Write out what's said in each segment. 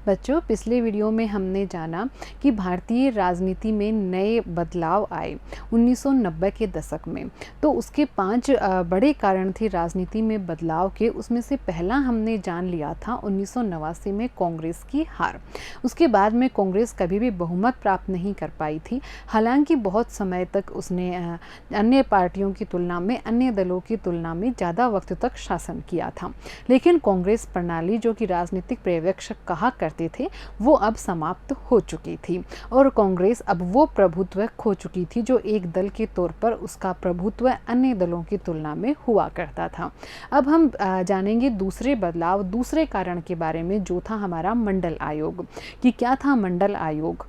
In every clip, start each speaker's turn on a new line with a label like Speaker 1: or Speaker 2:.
Speaker 1: बच्चों, पिछले वीडियो में हमने जाना कि भारतीय राजनीति में नए बदलाव आए 1990 के दशक में। तो उसके 5 बड़े कारण थे राजनीति में बदलाव के। उसमें से पहला हमने जान लिया था 1989 में कांग्रेस की हार। उसके बाद में कांग्रेस कभी भी बहुमत प्राप्त नहीं कर पाई थी। हालांकि बहुत समय तक उसने अन्य पार्टियों की तुलना में, अन्य दलों की तुलना में ज़्यादा वक्त तक शासन किया था। लेकिन कांग्रेस प्रणाली, जो कि राजनीतिक पर्यवेक्षक कहा करते थे, वो अब समाप्त हो चुकी थी और कांग्रेस अब वो प्रभुत्व खो चुकी थी जो एक दल के तौर पर उसका प्रभुत्व अन्य दलों की तुलना में हुआ करता था। अब हम जानेंगे दूसरे बदलाव, दूसरे कारण के बारे में, जो था हमारा मंडल आयोग। कि क्या था मंडल आयोग,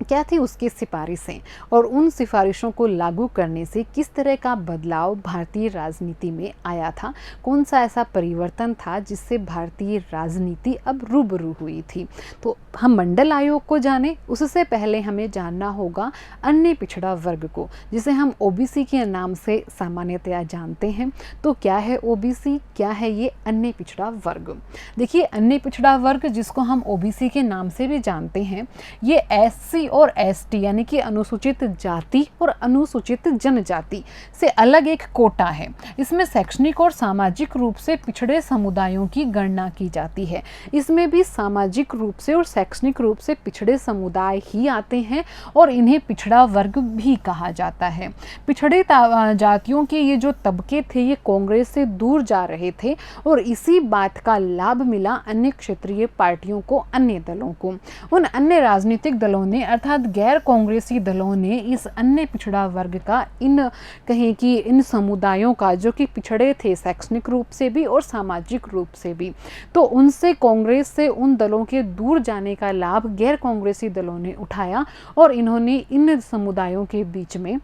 Speaker 1: क्या थी उसकी सिफारिशें और उन सिफारिशों को लागू करने से किस तरह का बदलाव भारतीय राजनीति में आया था। कौन सा ऐसा परिवर्तन था जिससे भारतीय राजनीति अब रूबरू हुई थी। तो हम मंडल आयोग को जाने, उससे पहले हमें जानना होगा अन्य पिछड़ा वर्ग को, जिसे हम ओबीसी के नाम से सामान्यतया जानते हैं। तो क्या है ओबीसी, क्या है ये अन्य पिछड़ा वर्ग। देखिए, अन्य पिछड़ा वर्ग, जिसको हम ओबीसी के नाम से भी जानते हैं, ये एससी और एसटी यानी कि अनुसूचित जाति और अनुसूचित जनजाति से अलग एक कोटा है। इसमें शैक्षणिक और सामाजिक रूप से पिछड़े समुदायों की गणना की जाती है। इसमें भी सामाजिक रूप से और शैक्षणिक रूप से पिछड़े समुदाय ही आते हैं और इन्हें पिछड़ा वर्ग भी कहा जाता है। पिछड़े जातियों के ये जो तबके थे, ये कांग्रेस से दूर जा रहे थे और इसी बात का लाभ मिला अन्य क्षेत्रीय पार्टियों को, अन्य दलों को। उन अन्य राजनीतिक दलों ने, अर्थात गैर कांग्रेसी दलों ने, इस अन्य पिछड़ा वर्ग का, इन समुदायों का, जो कि पिछड़े थे शैक्षणिक रूप से भी और सामाजिक रूप से भी, तो उनसे, कांग्रेस से उन दलों के दूर जाने का लाभ गैर कांग्रेसी दलों ने उठाया और इन्होंने इन समुदायों के बीच में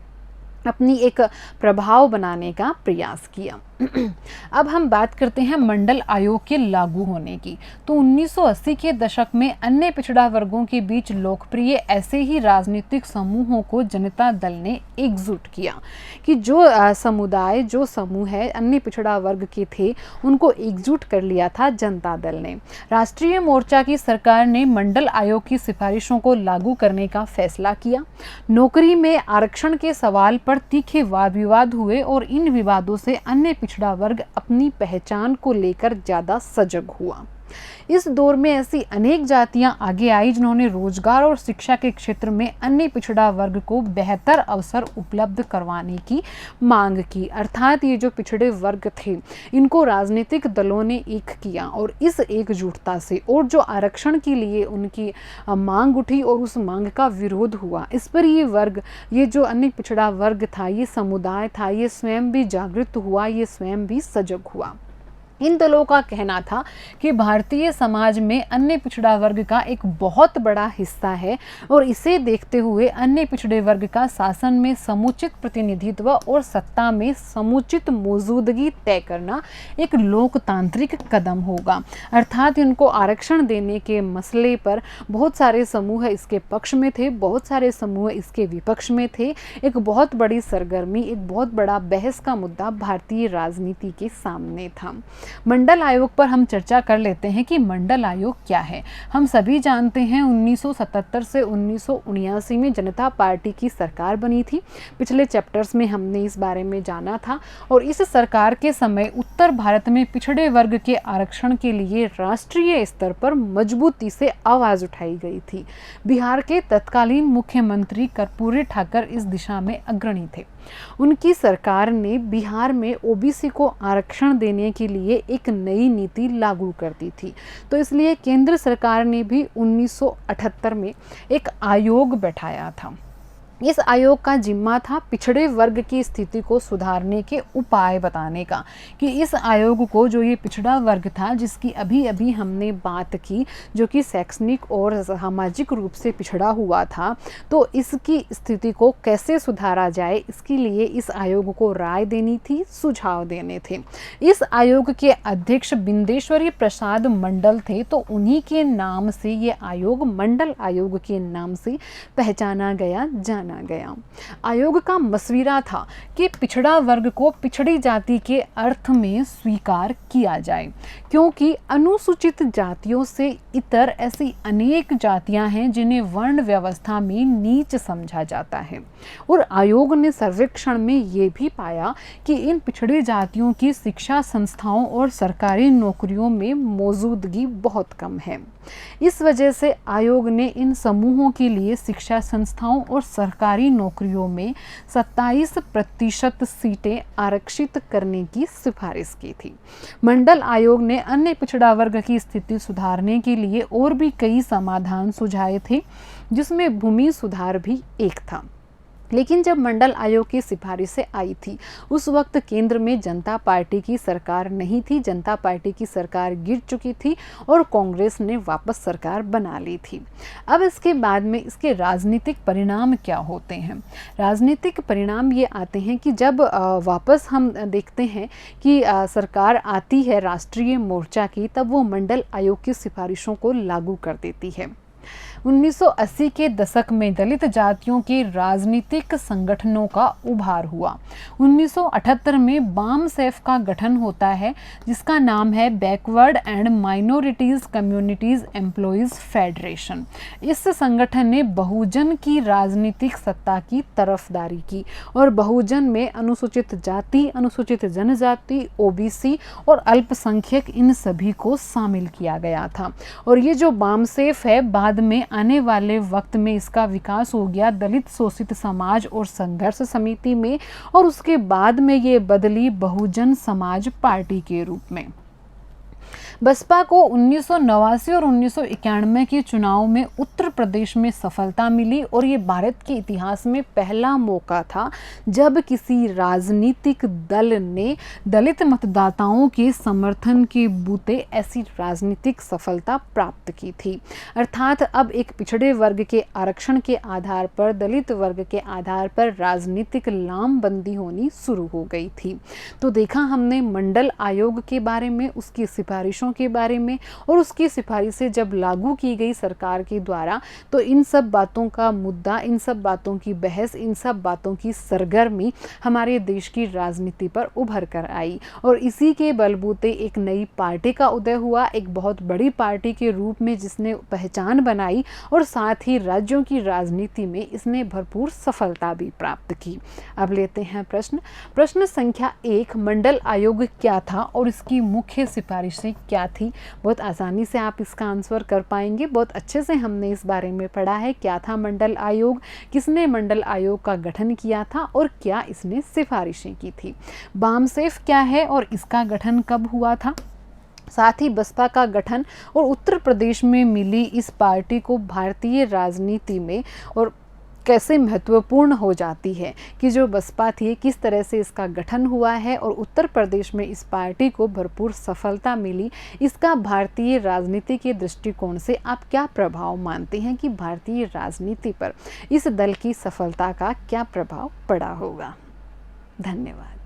Speaker 1: अपनी एक प्रभाव बनाने का प्रयास किया। अब हम बात करते हैं मंडल आयोग के लागू होने की। तो 1980 के दशक में अन्य पिछड़ा वर्गों के बीच लोकप्रिय ऐसे ही राजनीतिक समूहों को जनता दल ने एकजुट किया कि जो समुदाय, जो समूह है अन्य पिछड़ा वर्ग के थे, उनको एकजुट कर लिया था जनता दल ने। राष्ट्रीय मोर्चा की सरकार ने मंडल आयोग की सिफारिशों को लागू करने का फैसला किया। नौकरी में आरक्षण के सवाल पर तीखे वाद विवाद हुए और इन विवादों से अन्य पिछड़ा वर्ग अपनी पहचान को लेकर ज्यादा सजग हुआ। इस दौर में ऐसी अनेक जातियां आगे आई जिन्होंने रोजगार और शिक्षा के क्षेत्र में अन्य पिछड़ा वर्ग को बेहतर अवसर उपलब्ध करवाने की मांग की। अर्थात ये जो पिछड़े वर्ग थे, इनको राजनीतिक दलों ने एक किया और इस एकजुटता से, और जो आरक्षण के लिए उनकी मांग उठी और उस मांग का विरोध हुआ, इस पर ये वर्ग, ये जो अन्य पिछड़ा वर्ग था, ये समुदाय था, ये स्वयं भी जागृत हुआ, ये स्वयं भी सजग हुआ। इन दलों का कहना था कि भारतीय समाज में अन्य पिछड़ा वर्ग का एक बहुत बड़ा हिस्सा है और इसे देखते हुए अन्य पिछड़े वर्ग का शासन में समुचित प्रतिनिधित्व और सत्ता में समुचित मौजूदगी तय करना एक लोकतांत्रिक कदम होगा। अर्थात इनको आरक्षण देने के मसले पर बहुत सारे समूह इसके पक्ष में थे, बहुत सारे समूह इसके विपक्ष में थे। एक बहुत बड़ी सरगर्मी, एक बहुत बड़ा बहस का मुद्दा भारतीय राजनीति के सामने था। मंडल आयोग पर हम चर्चा कर लेते हैं कि मंडल आयोग क्या है। हम सभी जानते हैं 1977 से 1979 में जनता पार्टी की सरकार बनी थी। पिछले चैप्टर्स में हमने इस बारे में जाना था और इस सरकार के समय उत्तर भारत में पिछड़े वर्ग के आरक्षण के लिए राष्ट्रीय स्तर पर मजबूती से आवाज उठाई गई थी। बिहार के तत्कालीन मुख्यमंत्री कर्पूरी ठाकर इस दिशा में अग्रणी थे। उनकी सरकार ने बिहार में ओबीसी को आरक्षण देने के लिए एक नई नीति लागू कर दी थी। तो इसलिए केंद्र सरकार ने भी 1978 में एक आयोग बैठाया था। इस आयोग का जिम्मा था पिछड़े वर्ग की स्थिति को सुधारने के उपाय बताने का, कि इस आयोग को, जो ये पिछड़ा वर्ग था जिसकी अभी अभी हमने बात की, जो कि शैक्षणिक और सामाजिक रूप से पिछड़ा हुआ था, तो इसकी स्थिति को कैसे सुधारा जाए, इसके लिए इस आयोग को राय देनी थी, सुझाव देने थे। इस आयोग के अध्यक्ष बिंदेश्वरी प्रसाद मंडल थे, तो उन्हीं के नाम से ये आयोग मंडल आयोग के नाम से पहचाना गया, जाना माना गया। आयोग का मसवीरा था कि पिछड़ा वर्ग को पिछड़ी जाति के अर्थ में स्वीकार किया जाए, क्योंकि अनुसूचित जातियों से इतर ऐसी अनेक जातियां हैं जिन्हें वर्ण व्यवस्था में नीच समझा जाता है। और आयोग ने सर्वेक्षण में ये भी पाया कि इन पिछड़ी जातियों की शिक्षा संस्थाओं और सरकारी नौकरियों में मौजूदगी बहुत कम है। इस वजह से आयोग ने इन समूहों के लिए शिक्षा संस्थाओं और सरकारी नौकरियों में 27% सीटें आरक्षित करने की सिफारिश की थी। मंडल आयोग ने अन्य पिछड़ा वर्ग की स्थिति सुधारने के लिए और भी कई समाधान सुझाए थे, जिसमें भूमि सुधार भी एक था। लेकिन जब मंडल आयोग की सिफारिशें आई थी, उस वक्त केंद्र में जनता पार्टी की सरकार नहीं थी। जनता पार्टी की सरकार गिर चुकी थी और कांग्रेस ने वापस सरकार बना ली थी। अब इसके बाद में इसके राजनीतिक परिणाम क्या होते हैं? राजनीतिक परिणाम ये आते हैं कि जब वापस हम देखते हैं कि सरकार आती है राष्ट्रीय मोर्चा की, तब वो मंडल आयोग की सिफारिशों को लागू कर देती है। 1980 के दशक में दलित जातियों के राजनीतिक संगठनों का उभार हुआ। 1978 में बामसेफ का गठन होता है, जिसका नाम है backward and minorities communities employees federation. इस संगठन ने बहुजन की राजनीतिक सत्ता की तरफदारी की और बहुजन में अनुसूचित जाति, अनुसूचित जनजाति, ओबीसी और अल्पसंख्यक, इन सभी को शामिल किया गया था। और ये जो बामसेफ है, बाद में आने वाले वक्त में इसका विकास हो गया दलित शोषित समाज और संघर्ष समिति में, और उसके बाद में ये बदली बहुजन समाज पार्टी के रूप में। बसपा को 1989 और 1991 के चुनाव में उत्तर प्रदेश में सफलता मिली और ये भारत के इतिहास में पहला मौका था जब किसी राजनीतिक दल ने दलित मतदाताओं के समर्थन के बूते ऐसी राजनीतिक सफलता प्राप्त की थी। अर्थात अब एक पिछड़े वर्ग के आरक्षण के आधार पर, दलित वर्ग के आधार पर राजनीतिक लामबंदी होनी शुरू हो गई थी। तो देखा हमने मंडल आयोग के बारे में, उसकी सिफारिशों के बारे में, और उसकी सिफारिशें जब लागू की गई सरकार के द्वारा, तो इन सब बातों का मुद्दा, इन सब बातों की बहस, इन सब बातों की सरगर्मी हमारे देश की राजनीति पर उभर कर आई। और इसी के बलबूते एक नई पार्टी का उदय हुआ, एक बहुत बड़ी पार्टी के रूप में, जिसने पहचान बनाई और साथ ही राज्यों की राजनीति में इसने भरपूर सफलता भी प्राप्त की। अब लेते हैं प्रश्न संख्या 1, मंडल आयोग क्या था और इसकी मुख्य सिफारिशें क्या थी? बहुत आसानी से आप इसका आंसर कर पाएंगे। बहुत अच्छे से हमने इस बारे में पढ़ा है। क्या था मंडल आयोग, किसने मंडल आयोग का गठन किया था और क्या इसने सिफारिशें की थी? बामसेफ क्या है और इसका गठन कब हुआ था? साथ ही बसपा का गठन और उत्तर प्रदेश में मिली इस पार्टी को भारतीय राजनीति में और कैसे महत्वपूर्ण हो जाती है कि जो बसपा थी, किस तरह से इसका गठन हुआ है और उत्तर प्रदेश में इस पार्टी को भरपूर सफलता मिली। इसका भारतीय राजनीति के दृष्टिकोण से आप क्या प्रभाव मानते हैं कि भारतीय राजनीति पर इस दल की सफलता का क्या प्रभाव पड़ा होगा? धन्यवाद।